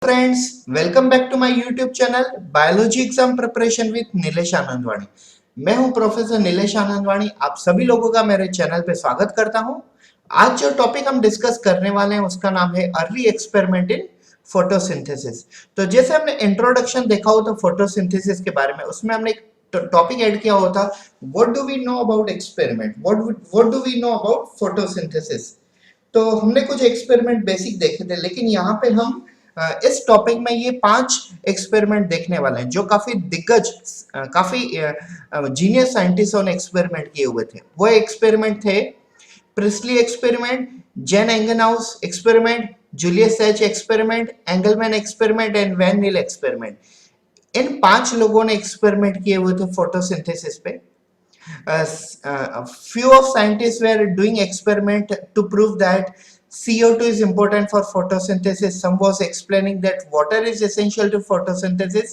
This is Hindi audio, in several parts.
Friends, welcome back to my YouTube channel biology exam preparation with Nilesh Anandwani. मैं हूं प्रोफेसर नीलेश आनंदवाणी। आप सभी लोगों का मेरे चैनल पे स्वागत करता हूं। आज जो टॉपिक हम डिस्कस करने वाले हैं उसका नाम है अर्ली एक्सपेरिमेंट इन फोटोसिंथेसिस। तो जैसे हमने इंट्रोडक्शन देखा हो तो फोटोसिंथेसिस के बारे में, उसमें हमने एक टॉपिक ऐड किया हुआ था, what do we know about experiment, what do we know about photosynthesis. तो हमने कुछ एक्सपेरिमेंट बेसिक देखे थे, लेकिन यहाँ पे हम इस टॉपिक में ये 5 एक्सपेरिमेंट देखने वाले हैं जो काफी दिग्गज, काफी जीनियस साइंटिस्टों ने एक्सपेरिमेंट किए हुए थे। वो एक्सपेरिमेंट थे Priestley experiment, Jan Ingenhousz experiment, Julius H experiment, Engelmann experiment and Van Niel experiment. इन 5 लोगों ने एक्सपेरिमेंट किए हुए थे फोटोसिंथेसिस पे। Few of scientists were doing experiment to prove that CO2 is important for photosynthesis. Some was explaining that water is essential to photosynthesis.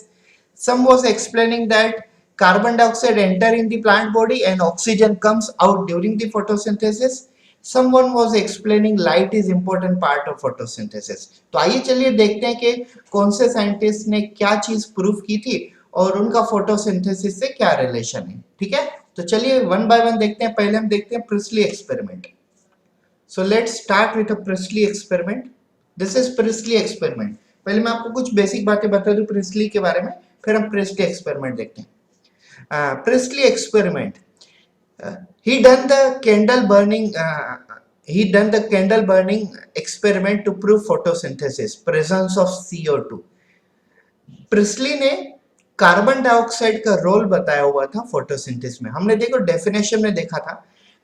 Some was explaining that carbon dioxide enter in the plant body and oxygen comes out during the photosynthesis. Someone was explaining light is important part of photosynthesis. तो आइए चलिए देखते हैं कि कौन से साइंटिस्ट ने क्या चीज प्रूव की थी और उनका फोटोसिंथेसिस से क्या रिलेशन है। ठीक है, तो चलिए वन बाय वन देखते हैं। पहले हम देखते हैं priestly experiment. So let's start with a priestly experiment. This is priestly experiment. पहले मैं आपको कुछ बेसिक बातें बता दूं प्रिस्ली के बारे में, फिर हम प्रिस्ली एक्सपेरिमेंट देखते हैं। Priestly experiment, he done the candle burning experiment to prove photosynthesis, presence of CO2। Priestly ने कार्बन डाइऑक्साइड का रोल बताया हुआ था फोटोसिंथेसिस में। हमने देखो डेफिनेशन में देखा था,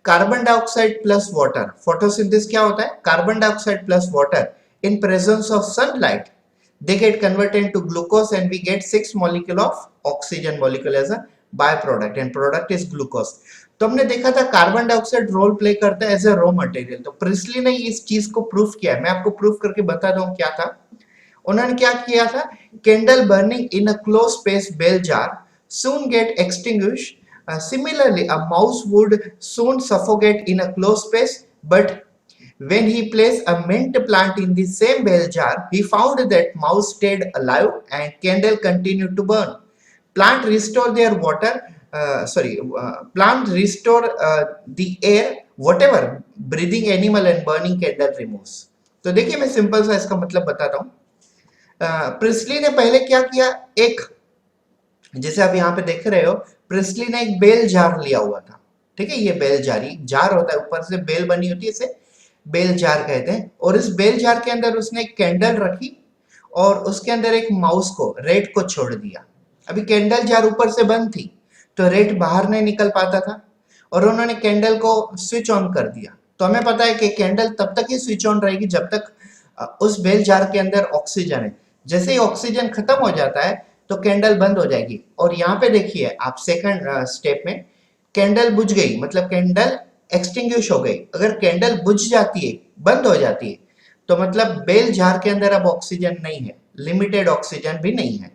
carbon dioxide plus water, photosynthesis क्या होता है, carbon dioxide plus water in presence of sunlight they get converted into glucose and we get 6 molecule of oxygen molecule as a byproduct and product is glucose। तो हमने देखा था कार्बन डाइऑक्साइड रोल प्ले करता है एज ए रॉ मटेरियल। तो प्रिस्ली ने इस चीज को प्रूफ किया। मैं आपको प्रूफ करके बता दूं क्या था। उन्होंने क्या किया था, candle burning in a close space bell jar soon get extinguished। Similarly, a mouse would soon suffocate in a closed space, but when he placed a mint plant in the same bell jar, he found that mouse stayed alive and candle continued to burn। Plant restore their water, plant restore the air, whatever breathing animal and burning candle removes। तो देखिए मैं सिंपल सा इसका मतलब बताता हूँ। प्रिस्ली ने पहले क्या किया, एक जैसे आप यहाँ पे देख रहे हो, प्रिस्ली ने एक बेल जार लिया हुआ था। ठीक है, ये बेल जार होता है, ऊपर से बेल बनी होती है, इसे बेल जार कहते हैं। और इस बेल जार के अंदर उसने एक कैंडल रखी और उसके अंदर एक माउस को, रेट को छोड़ दिया। अभी कैंडल जार ऊपर से बंद थी तो रेट बाहर नहीं निकल पाता था, और उन्होंने कैंडल को स्विच ऑन कर दिया। तो हमें पता है कि कैंडल तब तक ही स्विच ऑन रहेगी जब तक उस बेल जार के अंदर ऑक्सीजन है। जैसे ही ऑक्सीजन खत्म हो जाता है तो कैंडल बंद हो जाएगी। और यहाँ पे देखिए आप सेकंड स्टेप में, कैंडल बुझ गई मतलब कैंडल एक्सटिंग्विश हो गई। अगर कैंडल बुझ जाती है, बंद हो जाती है, तो मतलब बेल जार के अंदर अब ऑक्सीजन नहीं है, लिमिटेड ऑक्सीजन भी नहीं है।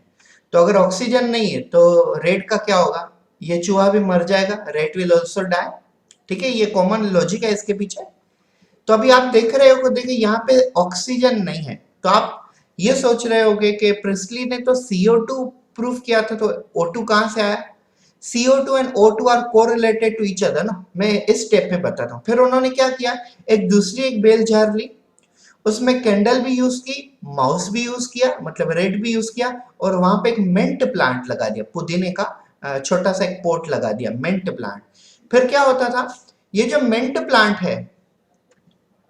तो अगर ऑक्सीजन नहीं है तो रेट का क्या होगा, ये चूहा भी मर जाएगा, रेट विल ऑल्सो डाई। ठीक है, ये कॉमन लॉजिक है इसके पीछे। तो अभी आप देख रहे हो, देखिए यहाँ पे ऑक्सीजन नहीं है, तो आप ये सोच रहे होगे कि प्रिस्ली ने तो CO2 प्रूफ किया था, तो O2 कहां से आया। CO2 and O2 are correlated to each other ना। मैं इस स्टेप में बताता हूँ। फिर उन्होंने क्या किया, एक दूसरी एक बेल जार ली, उसमें कैंडल भी यूज की, माउस भी यूज किया, मतलब रेड भी यूज किया, और वहां पे एक मिंट प्लांट लगा दिया, पुदीने का छोटा सा एक पोट लगा दिया, मिंट प्लांट। फिर क्या होता था, ये जो मिंट प्लांट है,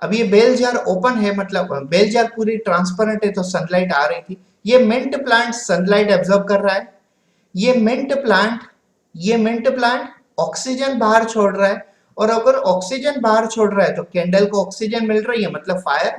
अब ये बेल जार ओपन है, मतलब बेल जार पूरी ट्रांसपेरेंट है तो सनलाइट आ रही थी। ये मिंट प्लांट सनलाइट एब्जॉर्ब कर रहा है। ये मिंट प्लांट ऑक्सीजन बाहर छोड़ रहा है, और अगर ऑक्सीजन बाहर छोड़ रहा है तो कैंडल को ऑक्सीजन मिल रही है, मतलब फायर,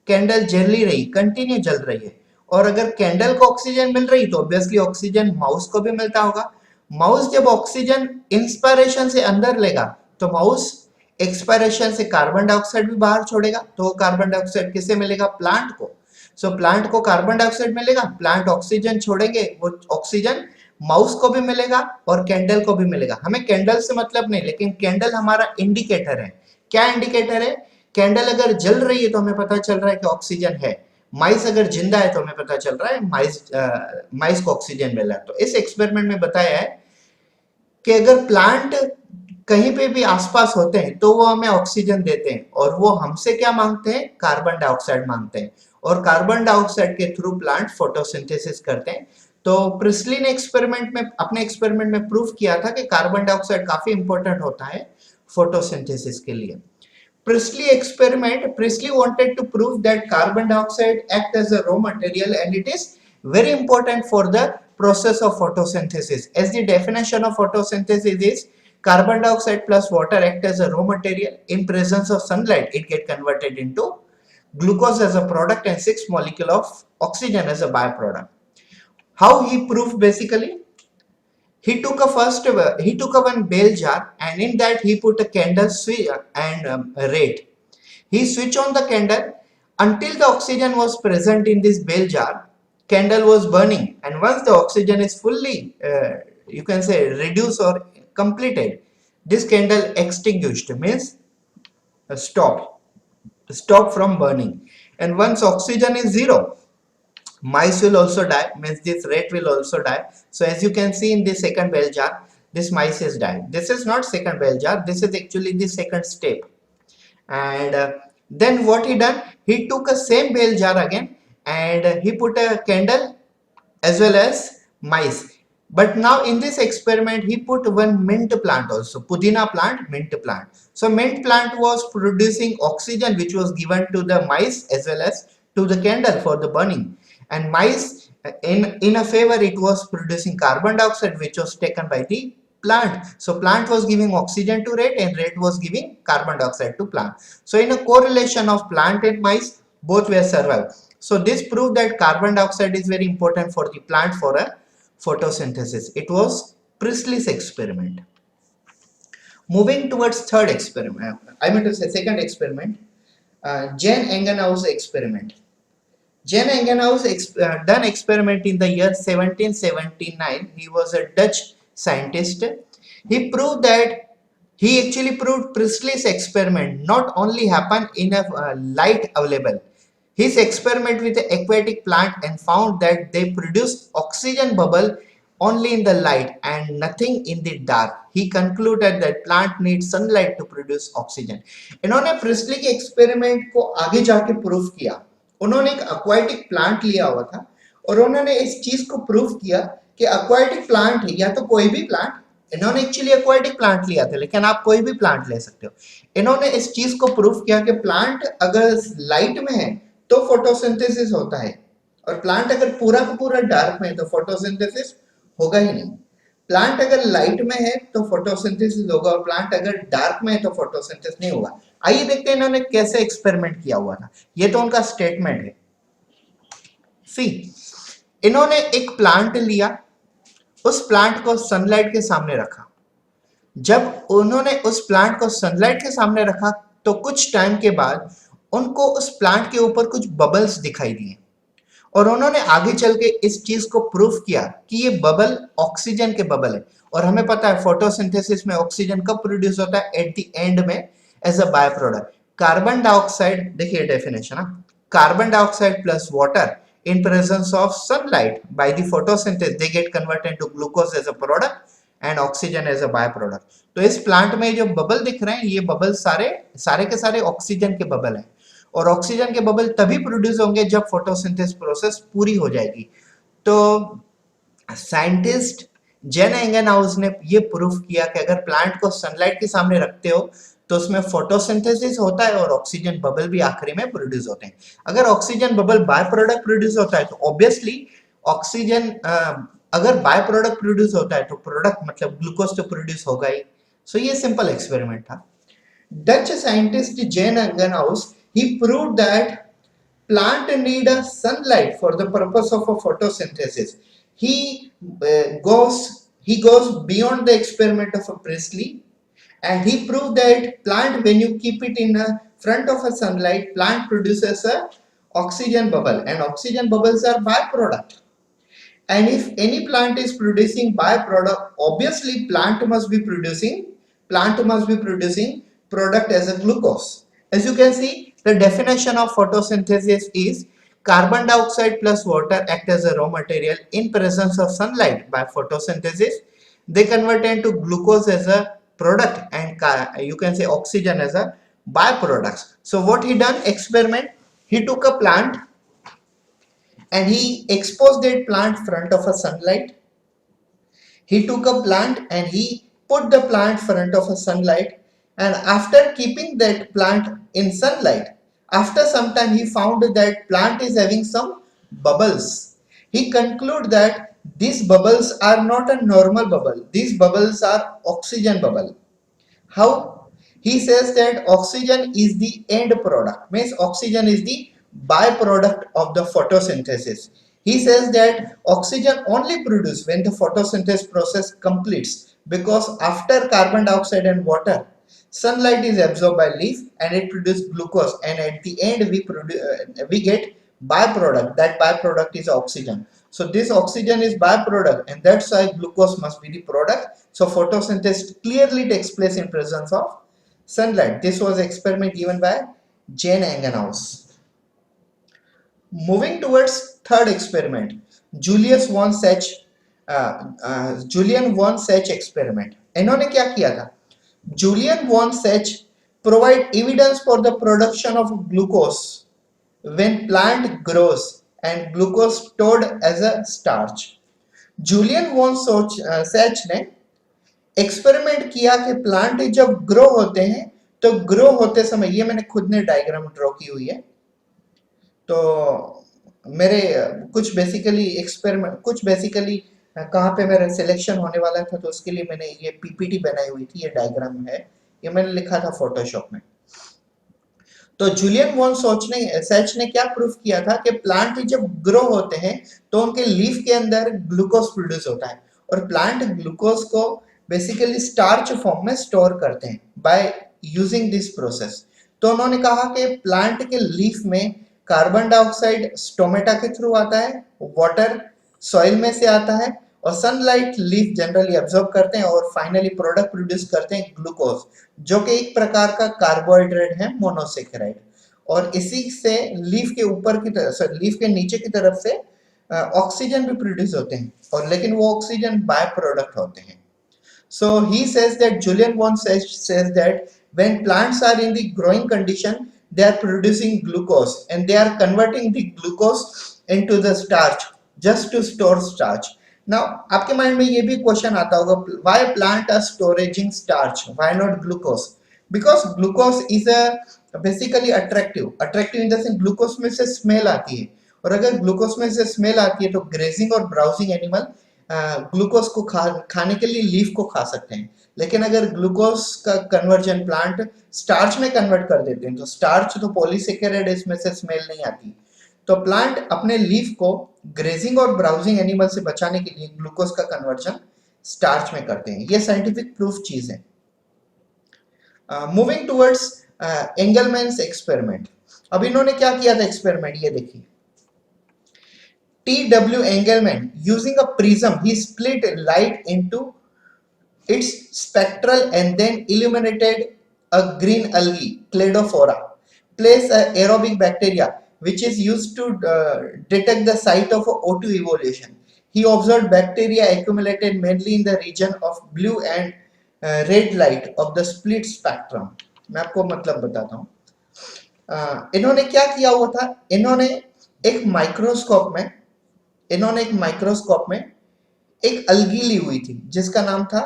कैंडल जल ही रही, कंटिन्यू जल रही है। और अगर कैंडल को ऑक्सीजन मिल रही तो ऑब्वियसली ऑक्सीजन माउस को भी मिलता होगा। माउस जब ऑक्सीजन इंस्पायरेशन से अंदर लेगा तो माउस एक्सपायरेशन से कार्बन डाइऑक्साइड भी बाहर छोड़ेगा, तो वो कार्बन डाइऑक्साइड किसे मिलेगा, प्लांट को। सो प्लांट को कार्बन डाइऑक्साइड मिलेगा, प्लांट ऑक्सीजन छोड़ेंगे, वो ऑक्सीजन माउस को भी मिलेगा और कैंडल को भी मिलेगा। हमें कैंडल से मतलब नहीं, लेकिन कैंडल हमारा इंडिकेटर है। क्या इंडिकेटर है, कैंडल अगर जल रही है तो हमें पता चल रहा है कि ऑक्सीजन है, माइस अगर जिंदा है तो हमें पता चल रहा है माइस को ऑक्सीजन मिल रहा है। तो इस एक्सपेरिमेंट में बताया है कि अगर प्लांट कहीं पे भी आसपास होते हैं तो वो हमें ऑक्सीजन देते हैं और वो हमसे क्या मांगते हैं, कार्बन डाइऑक्साइड मांगते हैं, और कार्बन डाइऑक्साइड के थ्रू प्लांट फोटोसिंथेसिस करते हैं। तो प्रिस्ली ने अपने एक्सपेरिमेंट में प्रूव किया था कि कार्बन डाइऑक्साइड काफी इंपॉर्टेंट होता है फोटोसिंथेसिस के लिए। Priestley wanted to prove that carbon dioxide act as a raw material and it is very important for the process of photosynthesis. As the definition of photosynthesis is carbon dioxide plus water act as a raw material. In presence of sunlight, it get converted into glucose as a product and 6 molecule of oxygen as a byproduct. How he proved basically? He took a one bale jar and in that he put a candle switch and a rate. He switched on the candle until the oxygen was present in this bale jar. Candle was burning, and once the oxygen is fully, you can say, reduced or completed, this candle extinguished, means stop from burning. And once oxygen is zero, mice will also die, means this rat will also die. So as you can see in the second bell jar, this mice is died. This is not second bell jar, this is actually the second step. And then what he done, he took a same bell jar again and he put a candle as well as mice. But now in this experiment he put one mint plant also, pudina plant, mint plant. So mint plant was producing oxygen which was given to the mice as well as to the candle for the burning, and mice in a favor it was producing carbon dioxide which was taken by the plant. So plant was giving oxygen to rat and rat was giving carbon dioxide to plant. So in a correlation of plant and mice, both were survived. So this proved that carbon dioxide is very important for the plant for a photosynthesis. It was Priestley's experiment. Moving towards third experiment, I meant to say second experiment, Jan Engenhaus experiment. Jan Engenhaus done experiment in the year 1779. He was a Dutch scientist. He actually proved Priestley's experiment not only happened in a light available. His experiment with the aquatic plant and found that they produce oxygen bubble only in the light and nothing in the dark. He concluded that plant needs sunlight to produce oxygen. इन्होंने प्रिस्ली के एक्सपेरिमेंट को आगे जाके प्रूव किया। उन्होंने एक aquatic प्लांट लिया हुआ था और उन्होंने इस चीज को प्रूव किया कि aquatic प्लांट है या तो कोई भी प्लांट, इन्होंने एक्चुअली aquatic प्लांट लिया था लेकिन आप कोई भी प्लांट ले सकते हो। इन्होंने इस चीज को प्रूव किया कि प्लांट अगर लाइट में है तो फोटोसिंथेसिस होता है और प्लांट अगर पूरा का पूरा डार्क में है तो फोटोसिंथेसिस होगा ही नहीं। प्लांट अगर लाइट में है तो फोटोसिंथेसिस होगा और प्लांट अगर डार्क में है तो फोटोसिंथेसिस नहीं होगा। आइए देखते हैं इन्होंने कैसे एक्सपेरिमेंट किया हुआ था। ये तो उनका स्टेटमेंट है। सी, इन्होंने एक प्लांट लिया, उस प्लांट को सनलाइट के सामने रखा। जब उन्होंने उस प्लांट को सनलाइट के सामने रखा तो कुछ टाइम के बाद उनको उस प्लांट के ऊपर कुछ बबल्स दिखाई दिए और उन्होंने आगे चल के इस चीज को प्रूफ किया कि ये बबल ऑक्सीजन के बबल है। और हमें पता है फोटोसिंथेसिस में ऑक्सीजन कब प्रोड्यूस होता है, एट द एंड में as a by product. Carbon dioxide, देखिए definition, carbon dioxide plus water in presence of sunlight by the photosynthesis they get converted into glucose as a product and oxygen as a byproduct। तो इस प्लांट में जो बबल दिख रहे हैं ये बबल सारे के सारे ऑक्सीजन के बबल हैं और ऑक्सीजन के बबल तभी प्रोड्यूस होंगे जब फोटोसिंथेसिस प्रोसेस पूरी हो जाएगी। तो साइंटिस्ट जेन एंगनहाउस ने ये प्रूफ किया कि अगर प्लांट को सनलाइट के सामने रखते हो तो उसमें फोटोसिंथेसिस होता है और ऑक्सीजन बबल भी आखिरी में प्रोड्यूस होते हैं। अगर oxygen bubble by product produce होता है तो ऑब्वियसली ऑक्सीजन अगर बाय प्रोडक्ट प्रोड्यूस होता है तो प्रोडक्ट मतलब ग्लूकोज तो प्रोड्यूस होगा ही। सो ये सिंपल एक्सपेरिमेंट था। Dutch scientist Jan Ingenhousz he proved that plant need a sunlight for the purpose of a photosynthesis. He goes beyond the experiment of a Priestley and he proved that plant, when you keep it in a front of a sunlight, plant produces a oxygen bubble and oxygen bubbles are byproduct. And if any plant is producing byproduct, obviously plant must be producing product as a glucose. As you can see, the definition of photosynthesis is Carbon dioxide plus water act as a raw material in presence of sunlight. By photosynthesis, they convert into glucose as a product and you can say oxygen as a byproducts. So what he done experiment, he took a plant and he exposed that plant front of a sunlight. He took a plant and he put the plant front of a sunlight, and after keeping that plant in sunlight, after some time he found that plant is having some bubbles. He concluded that these bubbles are not a normal bubble, these bubbles are oxygen bubble. How? He says that oxygen is the end product, means oxygen is the byproduct of the photosynthesis. He says that oxygen only produced when the photosynthesis process completes, because after carbon dioxide and water, sunlight is absorbed by leaf and it produces glucose, and at the end we get byproduct. That byproduct is oxygen. So this oxygen is byproduct, and that's why glucose must be the product. So photosynthesis clearly takes place in presence of sunlight. This was experiment given by Jane Engenhaus. Moving towards third experiment, Julian von Sach experiment. इन्होंने क्या किया था? Julian von Sach provide evidence for the production of glucose when plant grows and glucose stored as a starch. Julian von Sach ने एक्सपेरिमेंट किया कि प्लांट जब ग्रो होते हैं तो ग्रो होते समय, ये मैंने खुद ने डायग्राम ड्रॉ की हुई है, तो मेरे कुछ बेसिकली कहाँ पे मेरा सिलेक्शन होने वाला था, तो उसके लिए मैंने ये पीपीटी बनाई हुई थी, ये डायग्राम है, ये मैंने लिखा था फोटोशॉप में। तो जूलियन वॉन सैच ने क्या प्रूफ किया था कि प्लांट जब ग्रो होते हैं तो उनके लीफ के अंदर ग्लूकोज प्रोड्यूस होता है, और प्लांट ग्लूकोज को बेसिकली स्टार्च फॉर्म में स्टोर करते हैं बाय यूजिंग दिस प्रोसेस। तो उन्होंने कहा कि प्लांट के लीफ में कार्बन डाइऑक्साइड स्टोमेटा के थ्रू आता है, वाटर सॉइल में से आता है, और सनलाइट लीफ जनरली एब्जॉर्ब करते हैं, और फाइनली प्रोडक्ट प्रोड्यूस करते हैं ग्लूकोज, जो कि एक प्रकार का कार्बोहाइड्रेट है, मोनोसेकेराइड। और इसी से लीफ के ऊपर की तरफ, लीफ के नीचे की तरफ से ऑक्सीजन भी प्रोड्यूस होते हैं, और लेकिन वो ऑक्सीजन बाय प्रोडक्ट होते हैं। So he says that Julian von Sach says that when plants are in the growing condition, they are producing glucose and they are converting the glucose into the starch just to store starch. Now आपके माइंड में ये भी क्वेश्चन आता होगा, why plant are storing starch, why not glucose? Because glucose is a basically attractive in the sense glucose में से स्मेल आती है, और अगर ग्लूकोज में से स्मेल आती है तो ग्रेजिंग और ब्राउजिंग एनिमल ग्लूकोज को खाने के लिए लीफ को खा सकते हैं। लेकिन अगर ग्लूकोज का कन्वर्जन प्लांट स्टार्च में कन्वर्ट कर देते हैं तो स्टार्च तो पॉलीसेकेराइड, इसमें से स्मेल नहीं आती, तो प्लांट अपने लीफ को ग्रेजिंग और ब्राउजिंग एनिमल से बचाने के लिए ग्लूकोज का कन्वर्जन स्टार्च में करते हैं। ये साइंटिफिक प्रूफ चीज है। Moving towards Engelmann's experiment. अब इन्होंने क्या किया था एक्सपेरिमेंट, ये देखिए। T.W. Engelmann, using a prism, he split light into its spectral and then illuminated a green algae, Cladophora, placed an aerobic bacteria which is used to detect the site of O2 evolution. He observed bacteria accumulated mainly in the region of blue and red light of the split spectrum. मैं आपको मतलब बताता हूँ। इन्होंने क्या किया हुआ था, इन्होंने एक माइक्रोस्कोप में एक अलगी ली हुई थी जिसका नाम था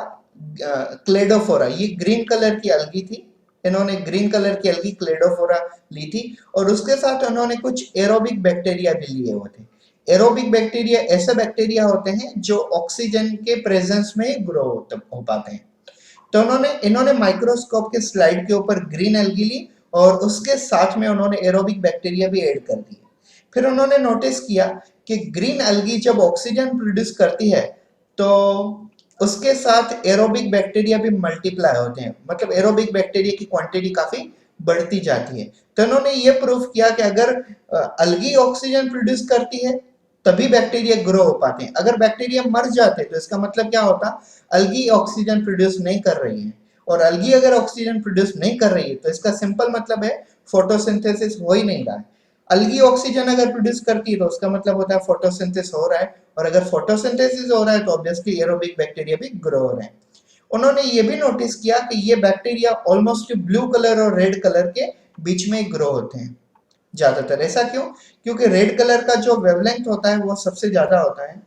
क्लेडोफोरा। ये ग्रीन कलर की अलगी थी, इन्होंने ग्रीन कलर की अलगी क्लेडोफोरा ली थी, और उसके साथ उन्होंने कुछ एरोबिक बैक्टीरिया भी लिए हुए थे। एरोबिक बैक्टीरिया ऐसे बैक्टीरिया होते हैं जो ऑक्सीजन के प्रेजेंस में ग्रो हो पाते हैं। तो इन्होंने माइक्रोस्कोप के स्लाइड के ऊपर ग्रीन अलगी ली और उसके साथ में उन्होंने एरोबिक बैक्टीरिया भी ऐड कर दिए। फिर उन्होंने नोटिस किया कि ग्रीन अलगी जब ऑक्सीजन प्रोड्यूस करती है तो उसके साथ एरोबिक बैक्टीरिया भी मल्टीप्लाई होते हैं, मतलब एरोबिक बैक्टीरिया की क्वांटिटी काफी बढ़ती जाती है। तो इन्होंने ये प्रूफ किया कि अगर अलगी ऑक्सीजन प्रोड्यूस करती है तभी बैक्टीरिया ग्रो हो पाते हैं, अगर बैक्टीरिया मर जाते तो इसका मतलब क्या होता, अलगी ऑक्सीजन प्रोड्यूस नहीं कर रही है, और अलगी अगर ऑक्सीजन प्रोड्यूस नहीं कर रही है तो इसका सिंपल मतलब है फोटोसिंथेसिस हो ही नहीं रहा है। अलगी ऑक्सीजन अगर प्रोड्यूस करती है तो उसका मतलब होता है फोटोसिंथेसिस हो रहा है, और अगर फोटोसिंथेसिस हो रहा है तो ऑब्वियसली एरोबिक बैक्टीरिया भी ग्रो हो रहे हैं। उन्होंने ये भी नोटिस किया कि ये बैक्टीरिया ऑलमोस्ट ब्लू कलर और रेड कलर के बीच में ग्रो होते हैं ज्यादातर। ऐसा क्यों? क्योंकि रेड कलर का जो वेवलेंथ होता है वो सबसे ज्यादा होता है,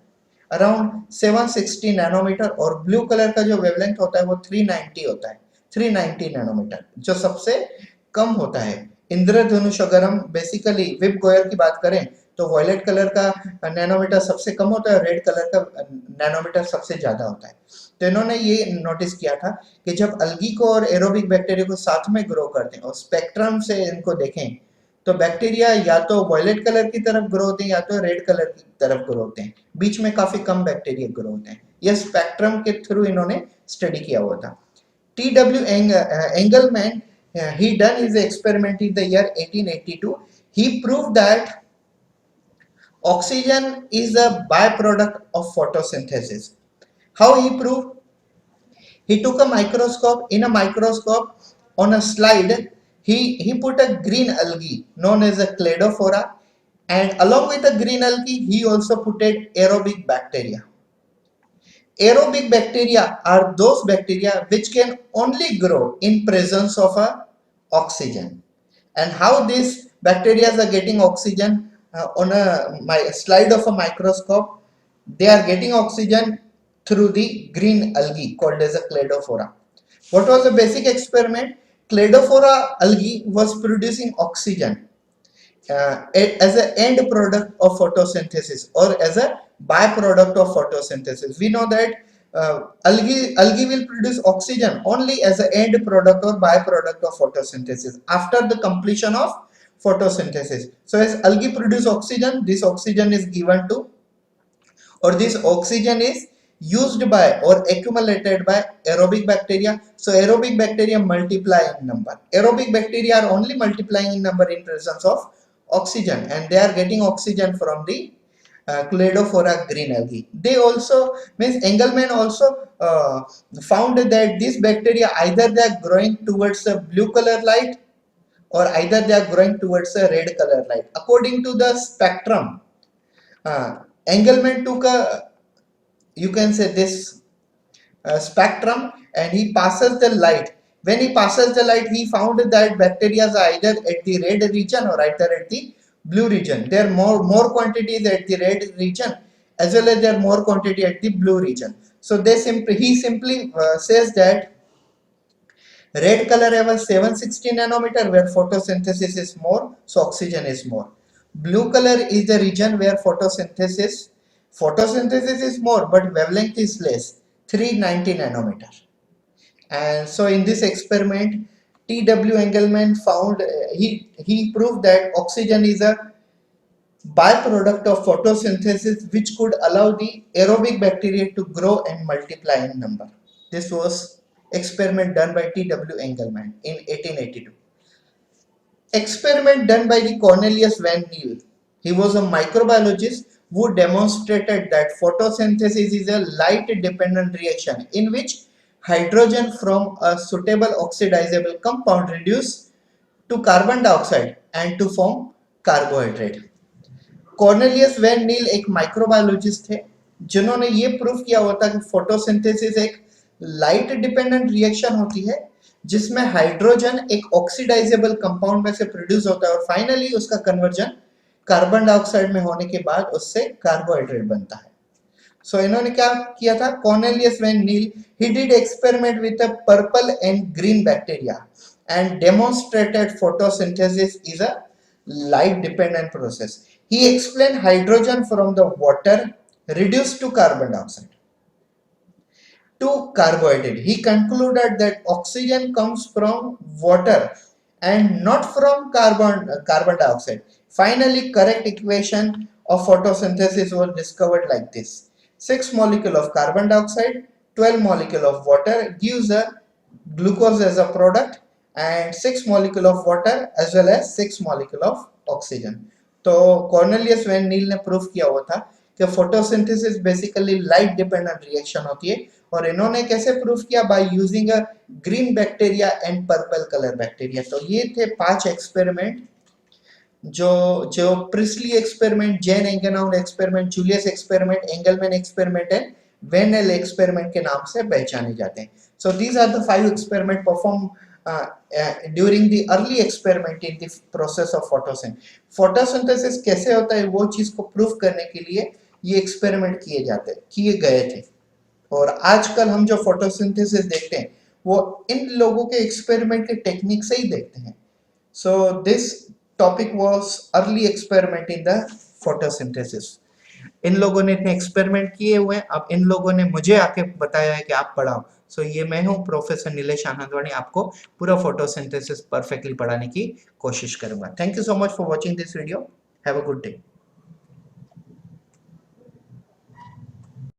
अराउंड 760 नैनोमीटर, और ब्लू कलर का जो वेवलेंथ होता है वो 390 होता है, 390 नैनोमीटर, जो सबसे कम होता है। इंद्रधनुष, अगर हम बेसिकली विप गोयर की बात करें तो वॉयलेट कलर का नैनोमीटर सबसे कम होता है और रेड कलर का नैनोमीटर सबसे ज्यादा होता है। तो इन्होंने ये नोटिस किया था कि जब अलगी को और एरोबिक बैक्टीरिया को साथ में ग्रो करते हैं और स्पेक्ट्रम से इनको देखें तो बैक्टीरिया या तो वॉयलेट कलर की तरफ ग्रो होते हैं या तो रेड कलर की तरफ ग्रो होते हैं, बीच में काफी कम बैक्टीरिया ग्रो होते हैं। यह स्पेक्ट्रम के थ्रू इन्होंने स्टडी किया हुआ था। T.W. Engelmann, he done his experiment in the year 1882. He proved that oxygen is a byproduct of photosynthesis. How he proved? He took a microscope. In a microscope, on a slide, he put a green algae known as a cladophora, and along with the green algae, he also put aerobic bacteria. Aerobic bacteria are those bacteria which can only grow in presence of a oxygen. And how these bacteria are getting oxygen on a slide of a microscope? They are getting oxygen through the green algae called as a cladophora. What was the basic experiment? Cladophora algae was producing oxygen as an end product of photosynthesis or as a byproduct of photosynthesis. We know that algae will produce oxygen only as an end product or byproduct of photosynthesis after the completion of photosynthesis. So as algae produce oxygen, this oxygen is given to, or this oxygen is used by or accumulated by aerobic bacteria. So aerobic bacteria multiply in number. Aerobic bacteria are only multiplying in number in presence of oxygen, and they are getting oxygen from the Cladophora green algae. They also, means Engelmann also found that these bacteria either they are growing towards a blue color light or either they are growing towards a red color light according to the spectrum. Engelmann took a, you can say this spectrum, and he passes the light. When he passes the light, he found that bacteria are either at the red region or either at the blue region. There are more quantities at the red region as well as there are more quantity at the blue region. So he simply says that red color have a 760 nanometer where photosynthesis is more, so oxygen is more. Blue color is the region where photosynthesis is more but wavelength is less, 390 nanometer. And so in this experiment, T.W. Engelmann found, he proved that oxygen is a byproduct of photosynthesis which could allow the aerobic bacteria to grow and multiply in number. This was experiment done by T.W. Engelmann in 1882. Experiment done by the Cornelius Van Niel. He was a microbiologist who demonstrated that photosynthesis is a light-dependent reaction in which hydrogen from a suitable oxidizable compound reduce to carbon dioxide and to form carbohydrate. Cornelius van Niel एक माइक्रोबायोलॉजिस्ट थे जिन्होंने ये प्रूफ किया हुआ था कि फोटोसिंथेसिस एक लाइट डिपेंडेंट रिएक्शन होती है जिसमें हाइड्रोजन एक ऑक्सीडाइजेबल कंपाउंड में से प्रोड्यूस होता है और फाइनली उसका कन्वर्जन कार्बन डाइऑक्साइड में होने के बाद उससे कार्बोहाइड्रेट बनता है। सो इन्होंने क्या किया था? Cornelius van Niel he did experiment with a purple and green bacteria and demonstrated photosynthesis is a light dependent process. He explained hydrogen from the water reduced to carbon dioxide to carbohydrate. He concluded that oxygen comes from water and not from carbon dioxide. Finally, correct equation of photosynthesis was discovered like this: 6 molecule of carbon dioxide, 12 molecule of water gives a glucose as a product, and 6 molecule of water as well as 6 molecule of oxygen. तो कॉर्नेलियस वैन नील ने प्रूफ किया हुआ था कि photosynthesis basically light dependent reaction होती है, और इन्होंने कैसे प्रूफ किया? By using a green bacteria and purple colour bacteria. तो ये थे 5 एक्सपेरिमेंट जो जो Priestley experiment, Jan Ingenhousz experiment, Julius experiment, Engelmann experiment and Van Niel experiment के नाम से पहचाने जाते हैं. So these are the 5 experiment perform during the early experiment in the process of photosynthesis. Photosynthesis कैसे होता है वो चीज को प्रूव करने के लिए ये एक्सपेरिमेंट किए गए थे. और आजकल हम जो फोटोसिंथेसिस देखते हैं वो इन लोगों के एक्सपेरिमेंट के टेक्निक से ही देखते हैं. So this topic was early experiment in the photosynthesis. इन लोगों ने इतने एक्सपेरिमेंट किए हुए हैं, अब इन लोगों ने मुझे आके बताया है कि आप पढ़ाओ. सो ये मैं हूँ प्रोफेसर नीलेश आनंदवानी, आपको पूरा फोटोसिंथेसिस परफेक्टली पढ़ाने की कोशिश करूंगा. Thank you so much for watching this video. Have a good day.